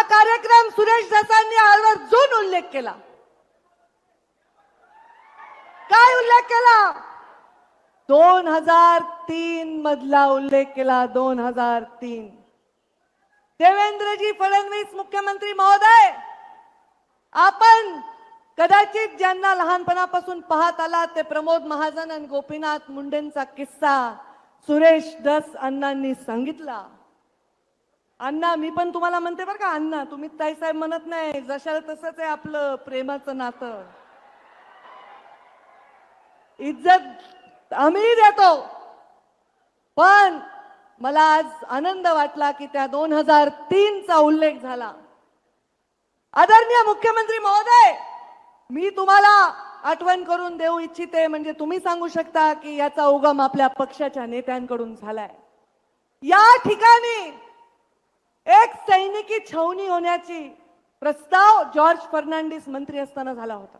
कार्यक्रम सुरेश धसांनी आवर्जून उल्लेख केला. काय उल्लेख केला? 2003 मधला उल्लेख केला. 2003. देवेंद्रजी फडणवीस मुख्यमंत्री महोदय, आपण कदाचित ज्यांना लहानपणापासून पाहत आला ते प्रमोद महाजन आणि गोपीनाथ मुंडेंचा किस्सा सुरेश धस अण्णांनी सांगितला. अण्णा, मी पण तुम्हाला म्हणते बरं का अण्णा, तुम्ही ताईसाहेब म्हणत नाही, जशाला तसंच आहे आपलं प्रेमाचं नातं. इज्जत आम्ही देतो, पण मला आज आनंद वाटला की त्या 2003 चा उल्लेख झाला. आदरणीय मुख्यमंत्री महोदय, मी तुम्हाला आठवण करून देऊ इच्छिते, म्हणजे तुम्ही सांगू शकता की याचा उगम आपल्या पक्षाच्या नेत्यांकडून झालाय. या ठिकाणी एक सैनिकी छावणी होण्याची प्रस्ताव जॉर्ज फर्नांडिस मंत्री असताना झाला होता.